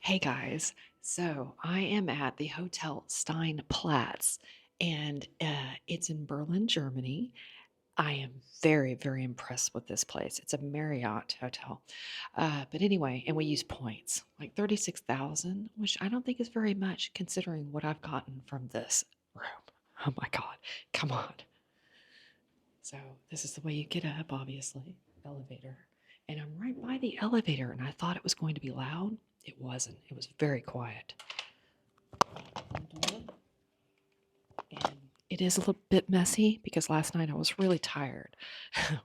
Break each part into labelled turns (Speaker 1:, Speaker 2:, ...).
Speaker 1: Hey guys, so I am at the Hotel Steinplatz and it's in Berlin, Germany. I am very, very impressed with this place. It's a Marriott hotel. But anyway, and we use points like 36,000, which I don't think is very much considering what I've gotten from this room. Oh my God, come on. So this is the way you get up, obviously, elevator. And I'm right by the elevator, and I thought it was going to be loud. It wasn't. It was very quiet. And it is a little bit messy because last night I was really tired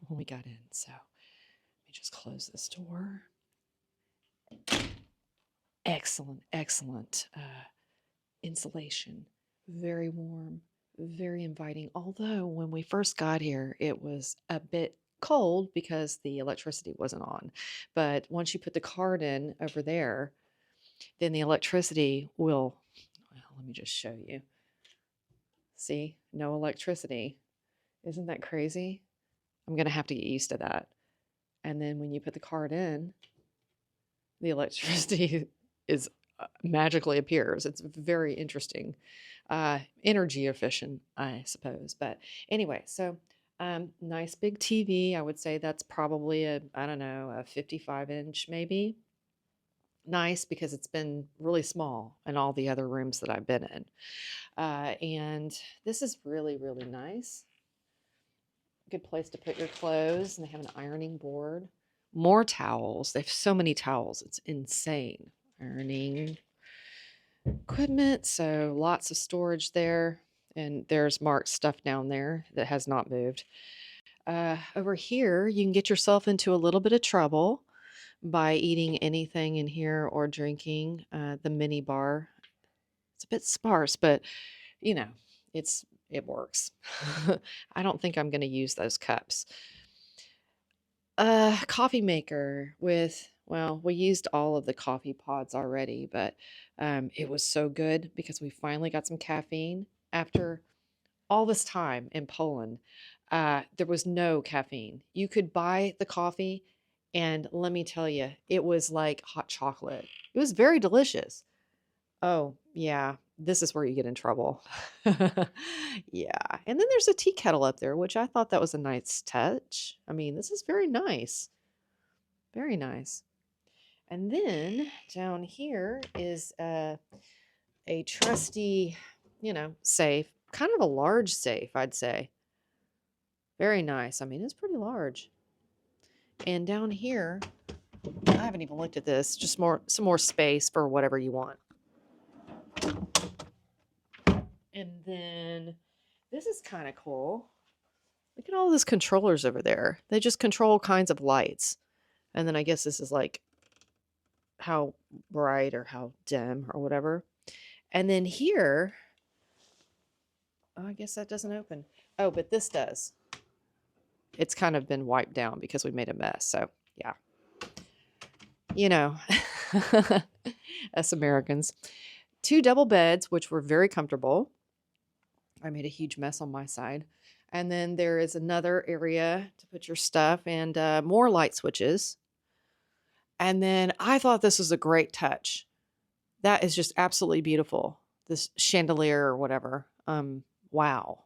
Speaker 1: when we got in. So let me just close this door. Excellent, excellent insulation. Very warm, very inviting. Although when we first got here, it was a bit cold because the electricity wasn't on. But once you put the card in over there, then the electricity will, well, let me just show you. See, no electricity. Isn't that crazy? I'm going to have to get used to that. And then when you put the card in, the electricity is magically appears. It's very interesting. Energy efficient, I suppose. But anyway, so nice big TV. I would say that's probably I don't know, a 55-inch maybe. Nice because it's been really small in all the other rooms that I've been in. And this is really, really nice. Good place to put your clothes. And they have an ironing board. More towels. They have so many towels. It's insane. Ironing equipment. So lots of storage there. And there's Mark's stuff down there that has not moved. Over here, you can get yourself into a little bit of trouble by eating anything in here or drinking. The mini bar. It's a bit sparse, but you know, it works. I don't think I'm going to use those cups. Coffee maker with, well, we used all of the coffee pods already, but it was so good because we finally got some caffeine after all this time in Poland. There was no caffeine. You could buy the coffee, and let me tell you, it was like hot chocolate. It was very delicious. Oh, yeah. This is where you get in trouble. Yeah. And then there's a tea kettle up there, which I thought that was a nice touch. I mean, this is very nice. Very nice. And then down here is a trusty, safe, kind of a large safe, I'd say. Very nice. I mean, it's pretty large. And down here, I haven't even looked at this, just some more space for whatever you want. And then this is kind of cool. Look at all those controllers over there. They just control kinds of lights. And then I guess this is like how bright or how dim or whatever. And then here, oh, I guess that doesn't open. Oh, but this does. It's kind of been wiped down because we made a mess. So, yeah. You know, us Americans. 2 double beds, which were very comfortable. I made a huge mess on my side. And then there is another area to put your stuff and more light switches. And then I thought this was a great touch. That is just absolutely beautiful. This chandelier or whatever. Wow.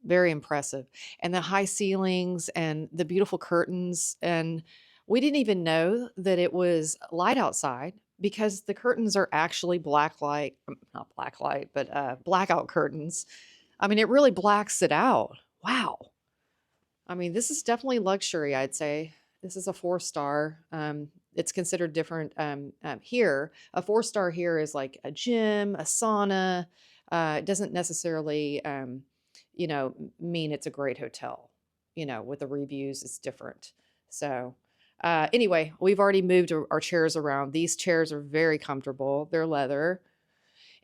Speaker 1: Very impressive. And the high ceilings and the beautiful curtains. And we didn't even know that it was light outside because the curtains are actually not black light, but blackout curtains. I mean, it really blacks it out. Wow. I mean, this is definitely luxury, I'd say. This is a 4-star. It's considered different here. A 4-star here is like a gym, a sauna. It doesn't necessarily, mean it's a great hotel. With the reviews, it's different. So anyway, we've already moved our chairs around. These chairs are very comfortable. They're leather.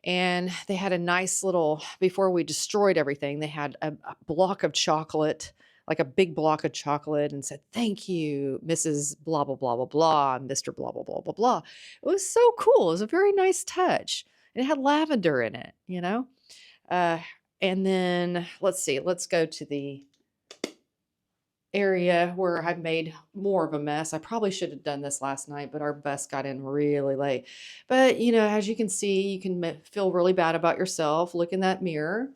Speaker 1: And they had a nice little, before we destroyed everything, they had a block of chocolate, like a big block of chocolate, and said, "Thank you, Mrs. Blah, blah, blah, blah, blah, and Mr. Blah, blah, blah, blah, blah." It was so cool. It was a very nice touch. It had lavender in it. Uh, and then let's see, let's go to area where I've made more of a mess. I probably should have done this last night, but our bus got in really late. But, as you can see, you can feel really bad about yourself. Look in that mirror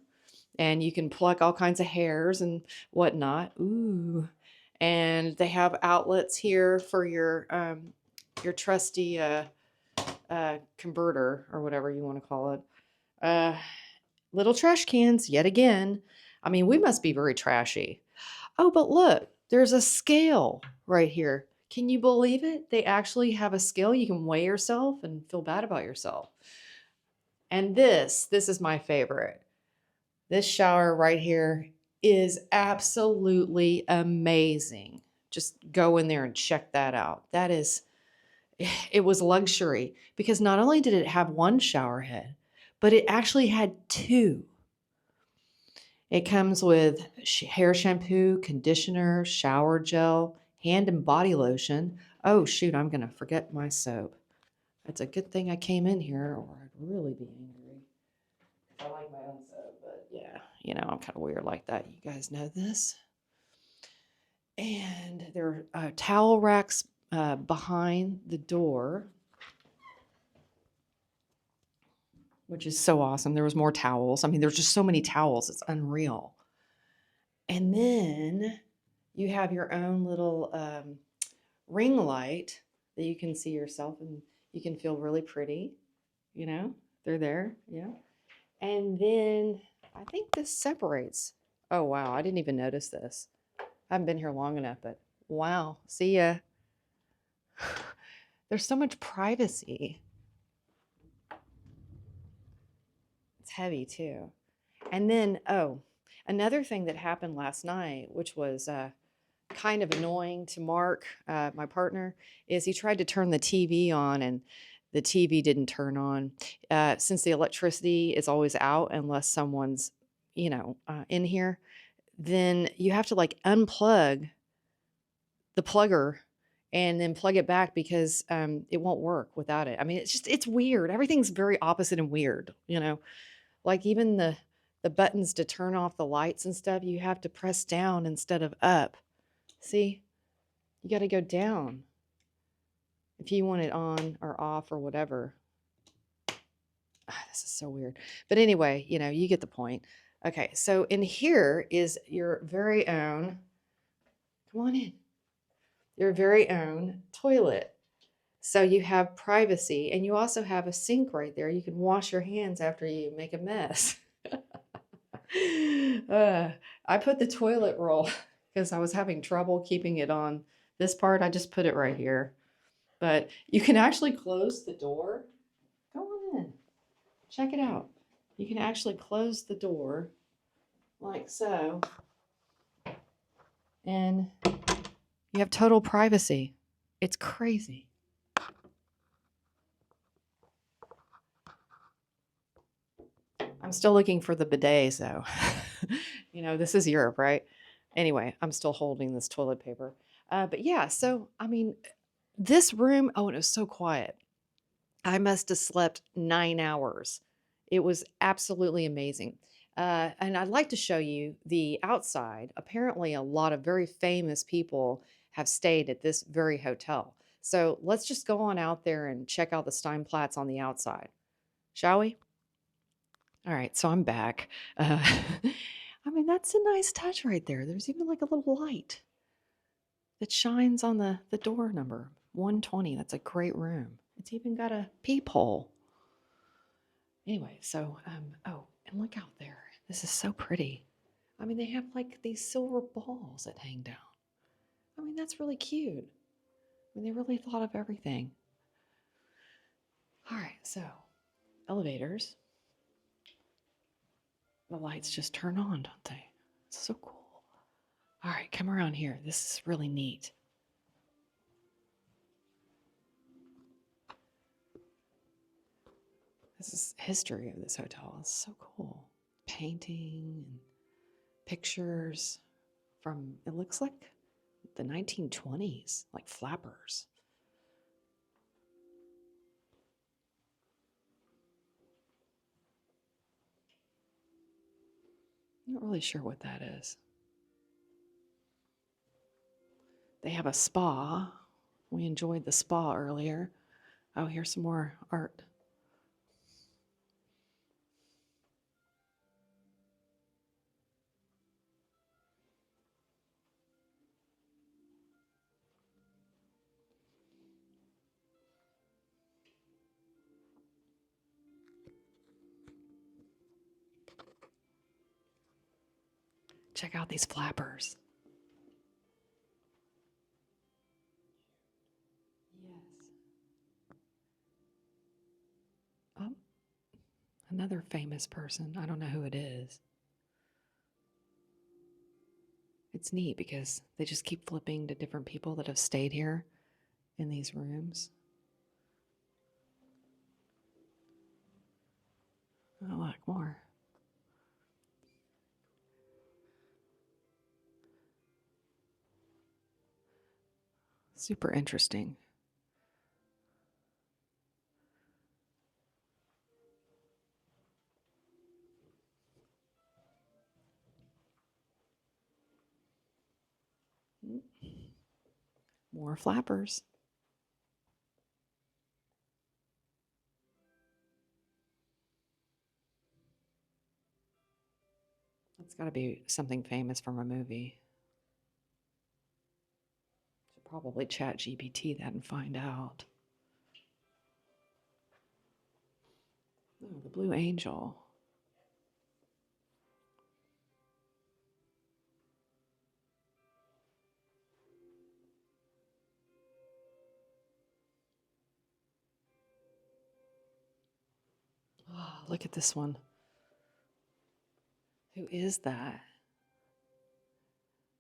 Speaker 1: and you can pluck all kinds of hairs and whatnot. Ooh. And they have outlets here for your trusty converter or whatever you want to call it. Uh, Little trash cans yet again. I mean, we must be very trashy. Oh, but look, there's a scale right here. Can you believe it? They actually have a scale. You can weigh yourself and feel bad about yourself. And this is my favorite. This shower right here is absolutely amazing. Just go in there and check that out. It was luxury because not only did it have one shower head, but it actually had two. It comes with hair shampoo, conditioner, shower gel, hand and body lotion. Oh, shoot, I'm going to forget my soap. It's a good thing I came in here or I'd really be angry. I like my own soap, but yeah, I'm kind of weird like that. You guys know this. And there are towel racks behind the door, which is so awesome. There was more towels. I mean, there's just so many towels. It's unreal. And then you have your own little ring light that you can see yourself and you can feel really pretty. They're there. Yeah. And then I think this separates. Oh, wow. I didn't even notice this. I haven't been here long enough, but wow. See ya. There's so much privacy. It's heavy too. And then, another thing that happened last night, which was kind of annoying to Mark, my partner, is he tried to turn the TV on and the TV didn't turn on. Since the electricity is always out unless someone's, in here, then you have to like unplug the plugger and then plug it back because it won't work without it. I mean, it's weird. Everything's very opposite and weird, like even the buttons to turn off the lights and stuff, you have to press down instead of up. See, you got to go down if you want it on or off or whatever. This is so weird. But anyway, you get the point. Okay, so in here is your very own, come on in, your very own toilet. So you have privacy and you also have a sink right there. You can wash your hands after you make a mess. I put the toilet roll because I was having trouble keeping it on this part. I just put it right here. But you can actually close the door. Go on in. Check it out. You can actually close the door like so. And you have total privacy. It's crazy. I'm still looking for the bidets though. This is Europe, right? Anyway, I'm still holding this toilet paper. But yeah, so I mean, this room, oh, and it was so quiet. I must have slept 9 hours. It was absolutely amazing. And I'd like to show you the outside. Apparently, a lot of very famous people have stayed at this very hotel. So let's just go on out there and check out the Steinplatz on the outside, shall we? All right, so I'm back. I mean, that's a nice touch right there. There's even like a little light that shines on the door number 120. That's a great room. It's even got a peephole. Anyway, so, oh, and look out there. This is so pretty. I mean, they have like these silver balls that hang down. I mean, that's really cute. I mean, they really thought of everything. All right, so elevators. The lights just turn on, don't they? It's so cool. All right, come around here. This is really neat. This is history of this hotel. It's so cool. Painting and pictures from, it looks like the 1920s, like flappers. I'm not really sure what that is. They have a spa. We enjoyed the spa earlier. Oh, here's some more art. Check out these flappers. Yes. Oh, another famous person. I don't know who it is. It's neat because they just keep flipping to different people that have stayed here in these rooms. Oh, look, more. Super interesting. More flappers. That's got to be something famous from a movie. Should probably chat GPT that and find out. Oh, the Blue Angel. Oh, look at this one. Who is that?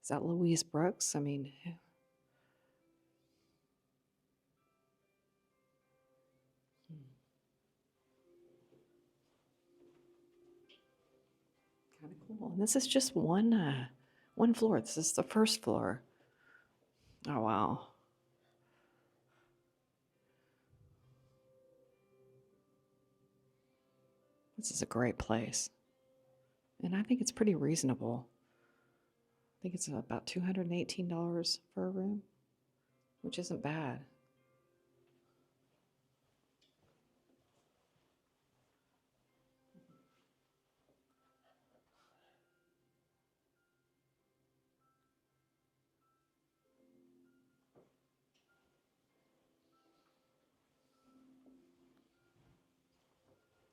Speaker 1: Is that Louise Brooks? I mean, kind of cool. And this is just one floor. This is the first floor. Oh wow. This is a great place. And I think it's pretty reasonable. I think it's about $218 for a room, which isn't bad.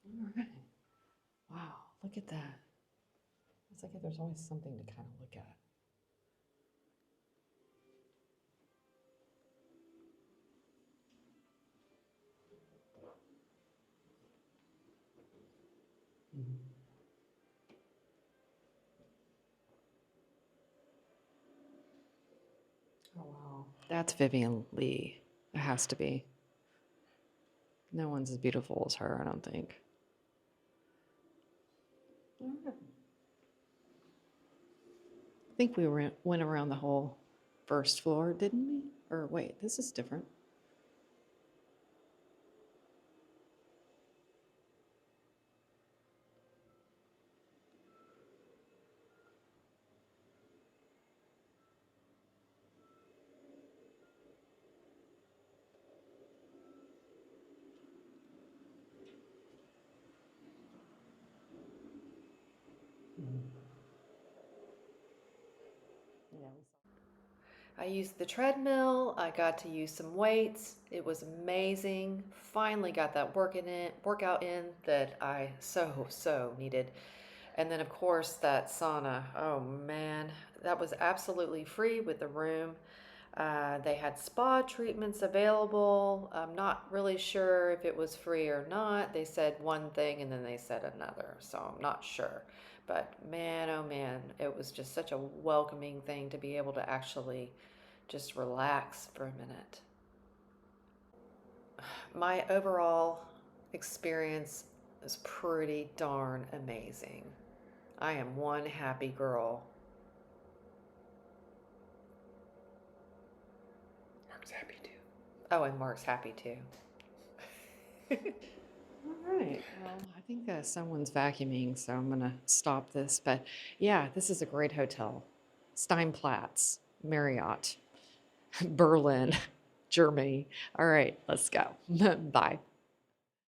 Speaker 1: All right. Wow, look at that. It's like there's always something to kind of look at. Mhm. Oh, wow. That's Vivian Lee. It has to be. No one's as beautiful as her, I don't think. I think we went around the whole first floor, didn't we? Or wait, this is different. Yeah. I used the treadmill. I got to use some weights. It was amazing. Finally got that workout in that I so needed. And then of course that sauna. Oh man, that was absolutely free with the room. They had spa treatments available. I'm not really sure if it was free or not. They said one thing and then they said another, so I'm not sure. But man, oh man, it was just such a welcoming thing to be able to actually just relax for a minute. My overall experience is pretty darn amazing. I am one happy girl. Mark's happy too. Oh, and Mark's happy too. All right. Well, I think someone's vacuuming, so I'm going to stop this. But yeah, this is a great hotel. Steinplatz, Marriott. Berlin, Germany. All right, let's go. Bye.